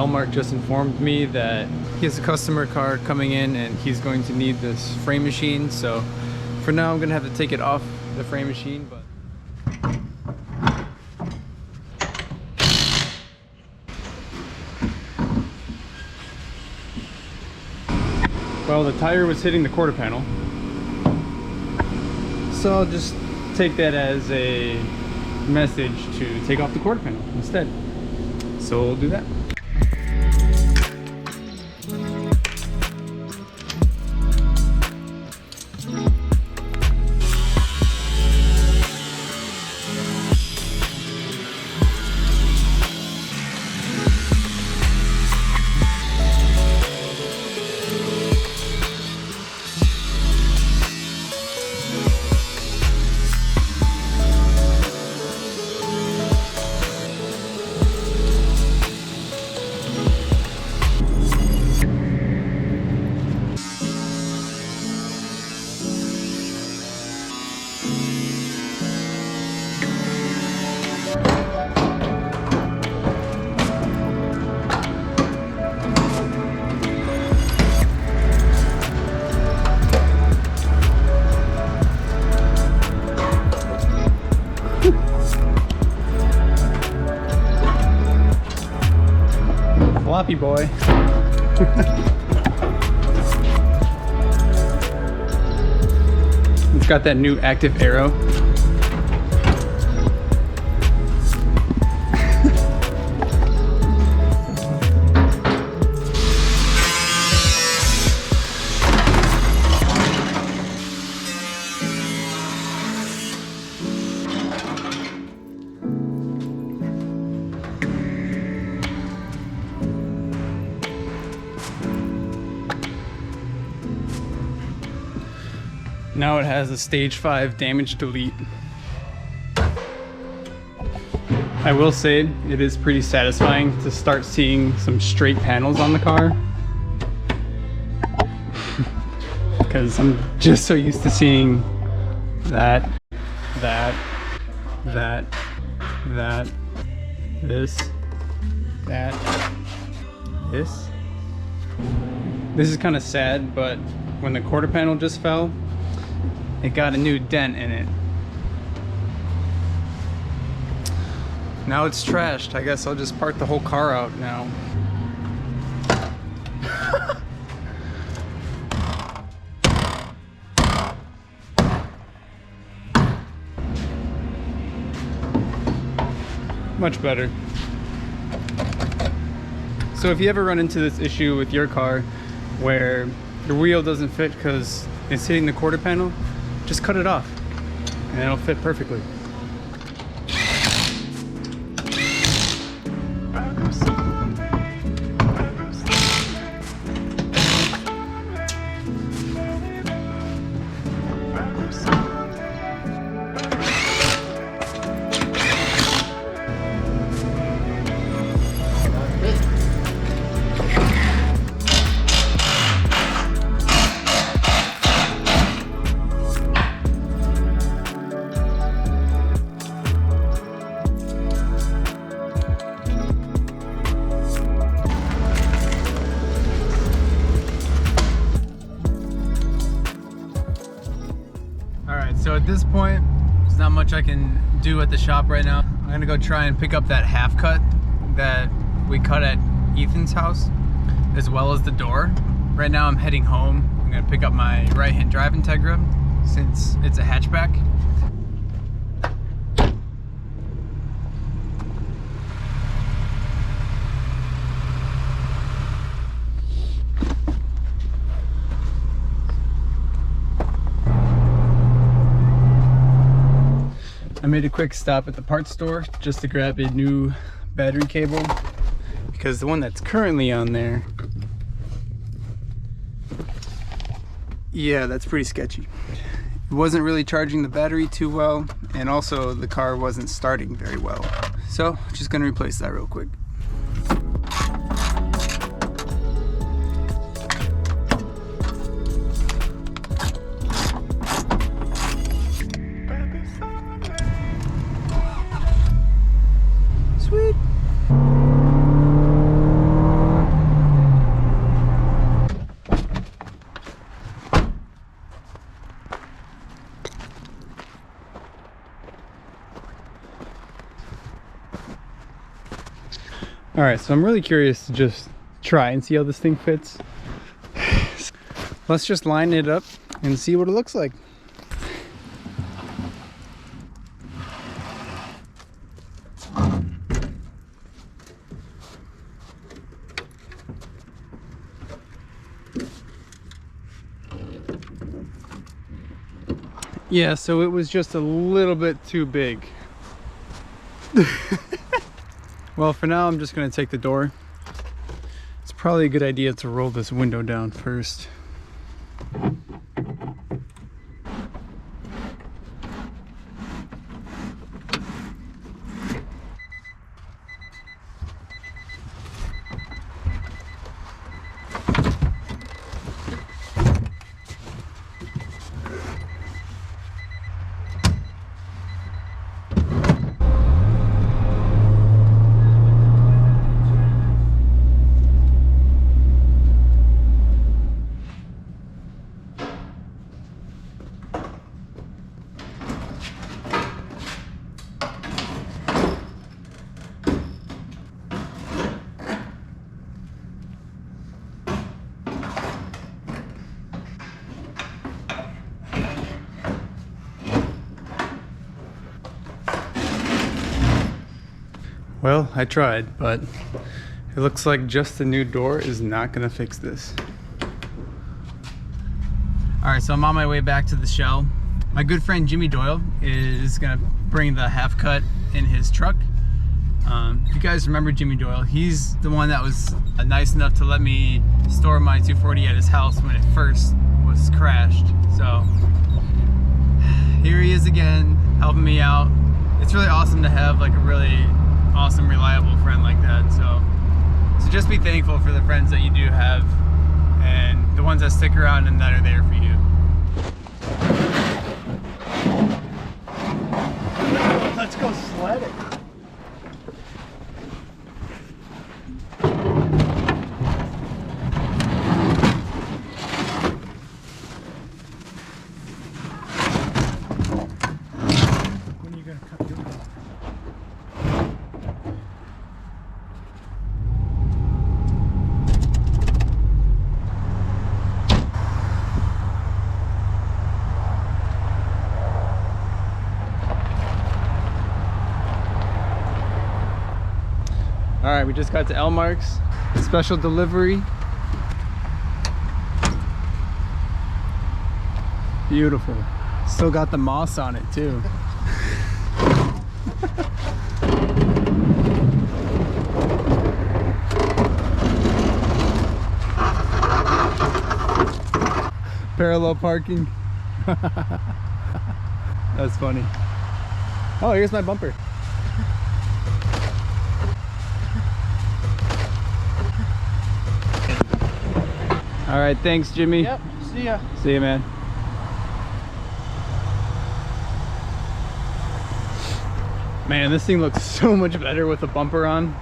Elmarc just informed me that he has a customer car coming in and he's going to need this frame machine. So for now, I'm gonna have to take it off the frame machine, but well, the tire was hitting the quarter panel, so I'll just take that as a message to take off the quarter panel instead. So we'll do that. Floppy boy. It's got that new active arrow. Now it has a stage 5 damage delete. I will say it is pretty satisfying to start seeing some straight panels on the car. Because I'm just so used to seeing that, this. This is kind of sad, but when the quarter panel just fell, it got a new dent in it. Now it's trashed. I guess I'll just park the whole car out now. Much better. So if you ever run into this issue with your car where your wheel doesn't fit because it's hitting the quarter panel, just cut it off and it'll fit perfectly. So at this point, there's not much I can do at the shop right now. I'm gonna go try and pick up that half cut that we cut at Ethan's house, as well as the door. Right now I'm heading home. I'm gonna pick up my right-hand drive Integra since it's a hatchback. I made a quick stop at the parts store just to grab a new battery cable because the one that's currently on there, yeah, that's pretty sketchy. It wasn't really charging the battery too well, and also the car wasn't starting very well. So just gonna replace that real quick. All right, so I'm really curious to just try and see how this thing fits. Let's just line it up and see what it looks like. Yeah, so it was just a little bit too big. Well, for now, I'm just gonna take the door. It's probably a good idea to roll this window down first. Well, I tried, but it looks like just the new door is not gonna fix this. All right, so I'm on my way back to the shell. My good friend Jimmy Doyle is gonna bring the half cut in his truck. If you guys remember Jimmy Doyle, he's the one that was nice enough to let me store my 240 at his house when it first was crashed. So here he is again, helping me out. It's really awesome to have like a really awesome, reliable friend like that. So just be thankful for the friends that you do have and the ones that stick around and that are there for you. Let's go sledding. When are you gonna cut your car? All right, we just got to Elmarc's special delivery. Beautiful. Still got the moss on it too. Parallel parking. That's funny. Oh, here's my bumper. All right, thanks, Jimmy. Yep, see ya. See you, man. Man, this thing looks so much better with the bumper on.